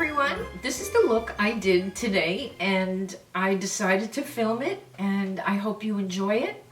everyone. This is the look I did today and I decided to film it and I hope you enjoy it.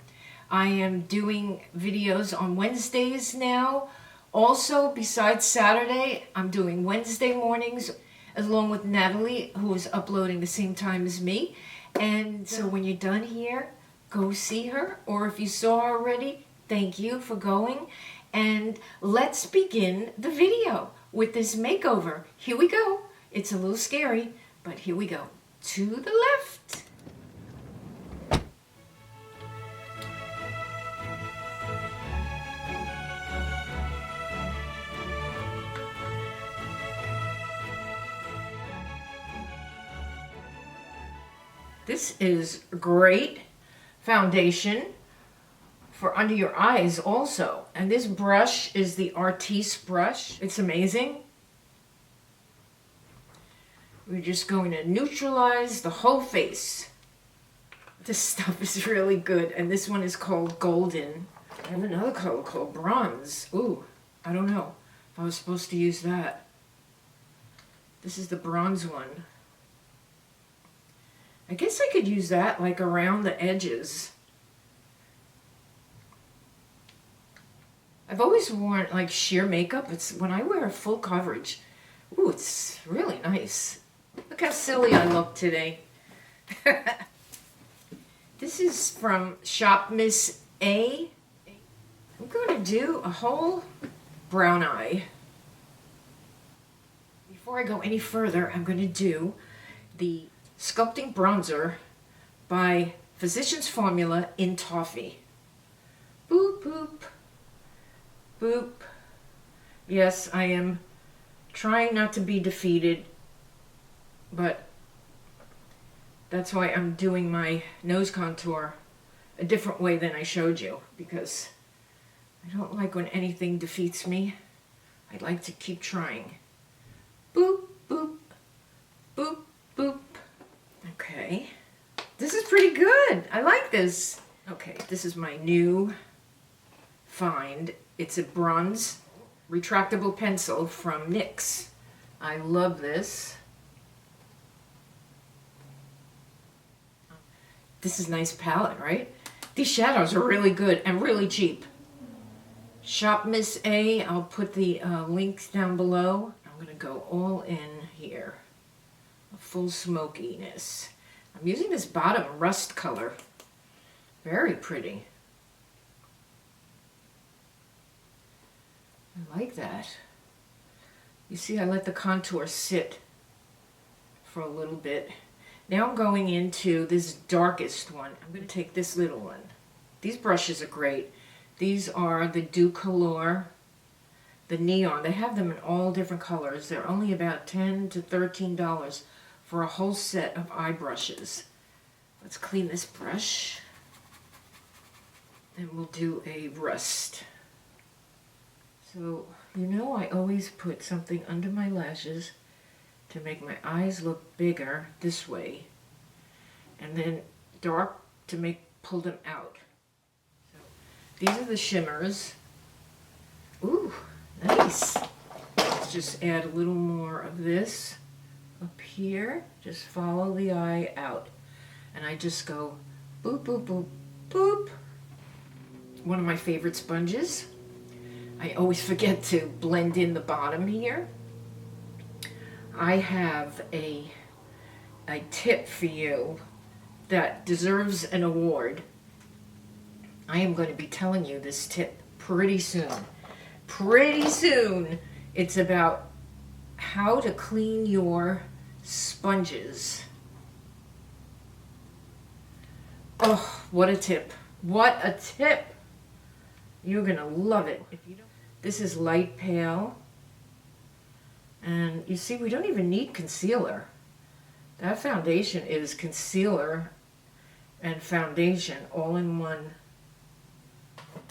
I am doing videos on Wednesdays now. Also, besides Saturday, I'm doing Wednesday mornings along with Natalie, who is uploading the same time as me. And so when you're done here, go see her. Or if you saw her already, thank you for going. And let's begin the video with this makeover. Here we go. It's a little scary, but here we go. To the left. This is great foundation for under your eyes also. And this brush is the ARTIS brush. It's amazing. We're just going to neutralize the whole face. This stuff is really good. And this one is called Golden. I have another color called Bronze. Ooh, I don't know if I was supposed to use that. This is the bronze one. I guess I could use that like around the edges. I've always worn like sheer makeup. It's when I wear a full coverage. Ooh, it's really nice. Look how silly I look today. This is from Shop Miss A. I'm going to do a whole brown eye. Before I go any further, I'm going to do the Sculpting Bronzer by Physicians Formula in Toffee. Boop, boop. Boop. Yes, I am trying not to be defeated, but that's why I'm doing my nose contour a different way than I showed you, because I don't like when anything defeats me. I'd like to keep trying. Boop, boop, boop, boop. Okay. This is pretty good. I like this. Okay, this is my new find. It's a bronze retractable pencil from NYX. I love this. This is a nice palette, right? These shadows are really good and really cheap. Shop Miss A, I'll put the links down below. I'm going to go all in here. A full smokiness. I'm using this bottom rust color. Very pretty. I like that. You see, I let the contour sit for a little bit. Now I'm going into this darkest one. I'm going to take this little one. These brushes are great. These are the DUCOLOR, the neon. They have them in all different colors. They're only about $10 to $13 for a whole set of eye brushes. Let's clean this brush. And we'll do a rust. So, you know, I always put something under my lashes to make my eyes look bigger this way. And then dark to pull them out. So, these are the shimmers. Ooh, nice. Let's just add a little more of this up here. Just follow the eye out. And I just go boop, boop, boop, boop. One of my favorite sponges. I always forget to blend in the bottom here. I have a tip for you that deserves an award. I am going to be telling you this tip pretty soon. Pretty soon. It's about how to clean your sponges. Oh, what a tip. What a tip. You're going to love it. If you don't. This is light pale. And you see, we don't even need concealer. That foundation is concealer and foundation all in one.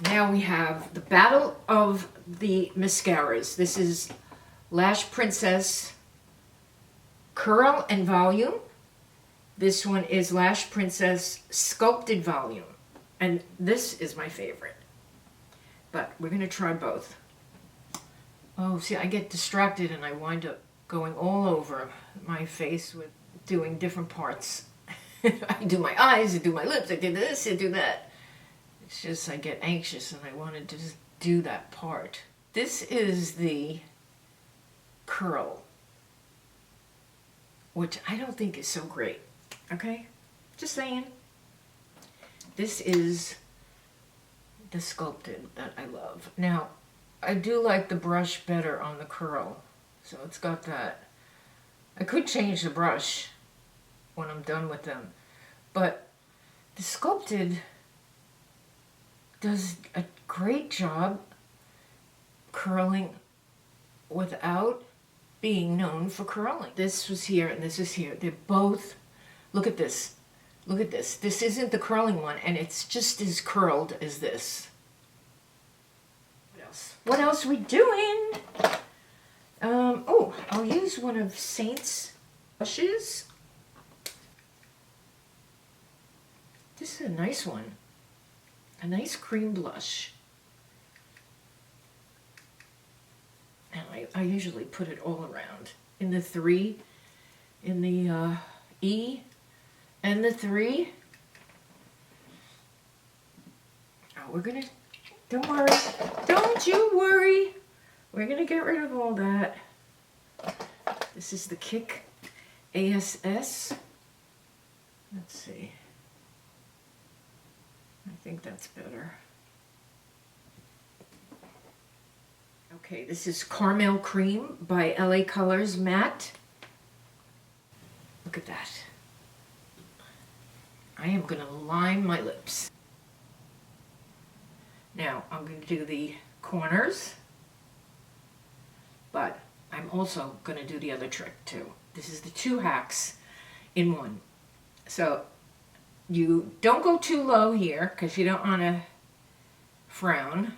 Now we have the battle of the mascaras. This is Lash Princess Curl and Volume. This one is Lash Princess Sculpted Volume. And this is my favorite. But we're going to try both. Oh, see, I get distracted and I wind up going all over my face with doing different parts. I do my eyes, I do my lips, I do this, I do that. It's just I get anxious and I wanted to just do that part. This is the curl, which I don't think is so great, okay? Just saying. This is the sculpted that I love. Now, I do like the brush better on the curl, so it's got that. I could change the brush when I'm done with them, but the sculpted does a great job curling without being known for curling. This was here and this is here. They're both, look at this. Look at this. This isn't the curling one, and it's just as curled as this. What else? What else are we doing? Oh, I'll use one of Saint's blushes. This is a nice one. A nice cream blush. And I usually put it all around. In the 3, in the E, and the 3. Oh, we're gonna, don't worry, don't you worry. We're gonna get rid of all that. This is the Kick ASS. Let's see. I think that's better. Okay, this is Caramel Cream by LACOLORS Matte. Look at that. I am going to line my lips. Now, I'm going to do the corners, but I'm also going to do the other trick too. This is the 2 hacks in one. So, you don't go too low here because you don't want to frown.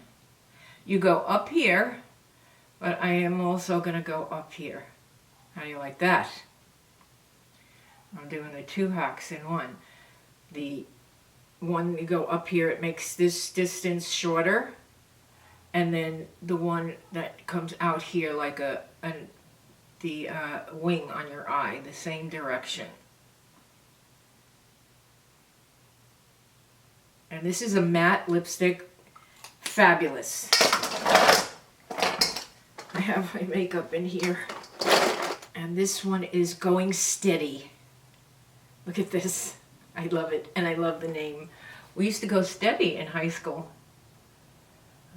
You go up here, but I am also going to go up here. How do you like that? I'm doing the 2 hacks in one. The one you go up here, it makes this distance shorter, and then the one that comes out here like the wing on your eye, the same direction. And this is a matte lipstick, fabulous. I have my makeup in here, and this one is Going Steady. Look at this. I love it, and I love the name. We used to go steady in high school.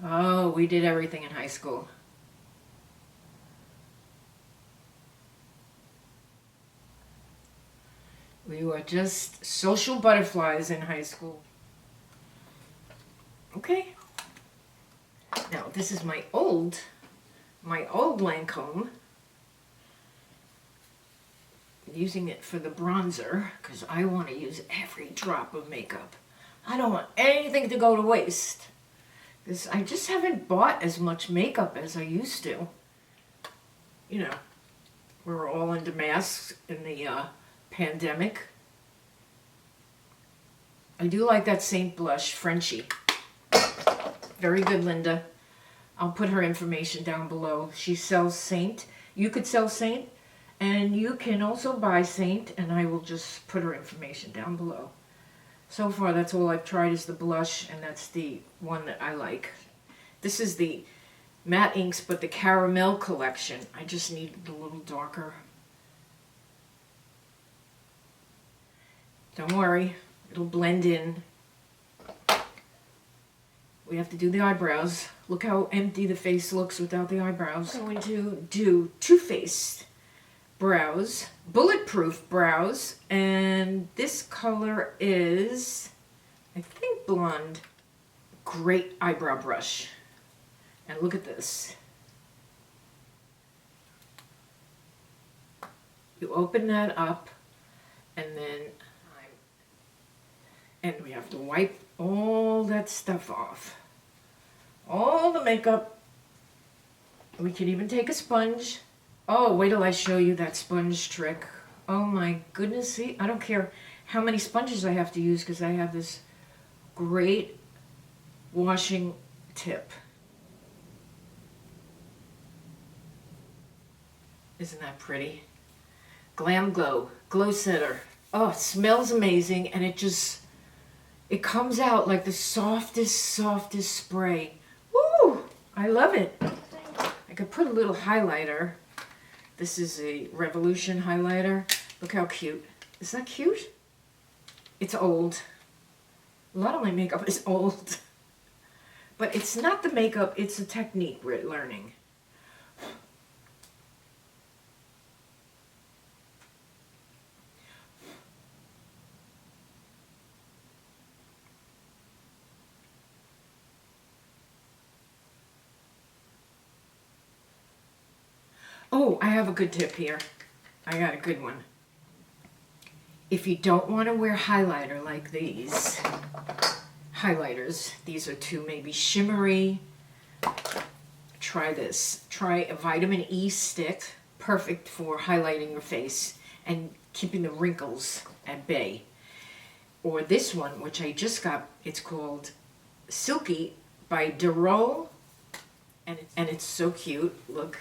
Oh, we did everything in high school. We were just social butterflies in high school. Okay. Now, this is my old Lancome. Using it for the bronzer because I want to use every drop of makeup. I don't want anything to go to waste. Because I just haven't bought as much makeup as I used to. You know, we were all into masks in the pandemic. I do like that Saint Blush Frenchie. Very good, Linda. I'll put her information down below. She sells Saint. You could sell Saint. And you can also buy Saint, and I will just put her information down below. So far, that's all I've tried is the blush, and that's the one that I like. This is the matte inks, but the caramel collection. I just need it a little darker. Don't worry, it'll blend in. We have to do the eyebrows. Look how empty the face looks without the eyebrows. I'm going to do Too Faced brows, bulletproof brows, and this color is, I think, blonde. Great eyebrow brush. And look at this. You open that up, and then we have to wipe all that stuff off. All the makeup. We could even take a sponge. Oh, wait till I show you that sponge trick. Oh my goodness, see, I don't care how many sponges I have to use because I have this great washing tip. Isn't that pretty? Glam Glow, Glow Setter. Oh, it smells amazing, and it comes out like the softest, softest spray. Woo! I love it. I could put a little highlighter. This is a Revolution highlighter. Look how cute. Isn't that cute? It's old. A lot of my makeup is old. But it's not the makeup, it's a technique we're learning. Oh, I have a good tip here. I got a good one. If you don't want to wear highlighter like these, highlighters, these are too maybe shimmery, try this. Try a vitamin E stick, perfect for highlighting your face and keeping the wrinkles at bay. Or this one, which I just got, it's called Silky by DEVOL, and it's so cute, look.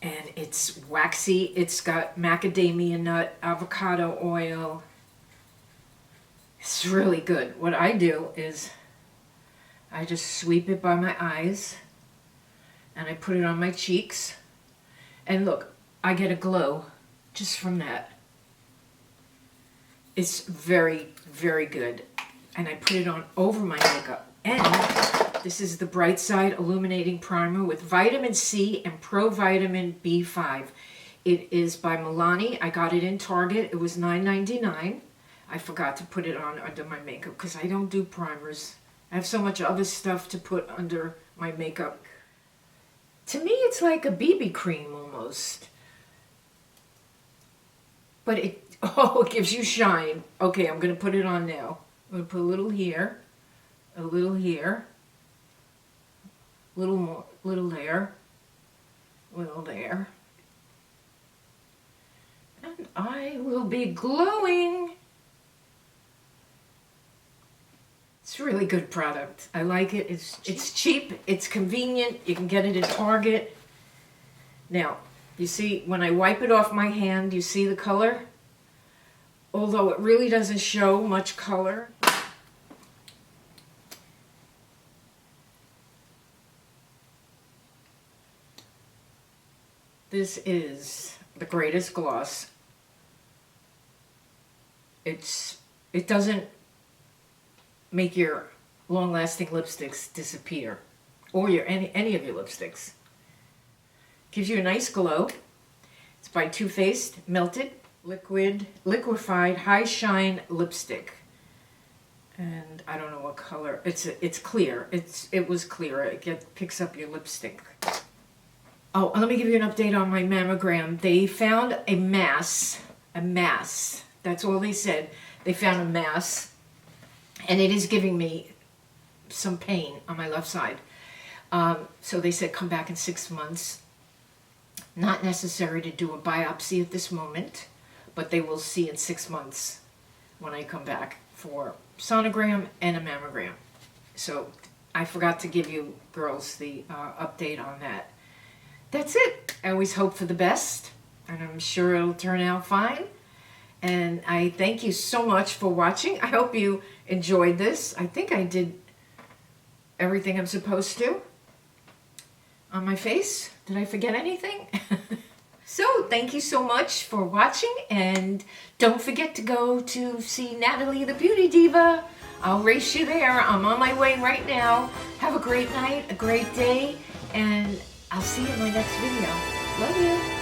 And it's waxy, it's got macadamia nut, avocado oil. It's really good. What I do is I just sweep it by my eyes and I put it on my cheeks. And look, I get a glow just from that. It's very, very good. And I put it on over my makeup. And this is the Bright Side Illuminating Primer with vitamin C and provitamin B5. It is by Milani. I got it in Target. It was $9.99. I forgot to put it on under my makeup because I don't do primers. I have so much other stuff to put under my makeup. To me, it's like a BB cream almost. But it gives you shine. Okay, I'm going to put it on now. I'm going to put a little here, a little here. Little more, little there, little there. And I will be glowing. It's a really good product. I like it. It's cheap, it's convenient. You can get it at Target. Now, you see, when I wipe it off my hand, you see the color? Although it really doesn't show much color. This is the greatest gloss. It doesn't make your long-lasting lipsticks disappear, or any of your lipsticks. Gives you a nice glow. It's by Too Faced Melted Liquefied High Shine Lipstick, and I don't know what color. It's clear. It was clear. It picks up your lipstick. Oh, let me give you an update on my mammogram. They found a mass. That's all they said. They found a mass, and it is giving me some pain on my left side. So they said come back in 6 months. Not necessary to do a biopsy at this moment, but they will see in 6 months when I come back for sonogram and a mammogram. So I forgot to give you girls the update on that. That's it. I always hope for the best, and I'm sure it'll turn out fine. And I thank you so much for watching. I hope you enjoyed this. I think I did everything I'm supposed to on my face. Did I forget anything? So thank you so much for watching, and don't forget to go to see Natalie the Beauty Diva. I'll race you there. I'm on my way right now. Have a great night, a great day, and I'll see you in my next video. Love you.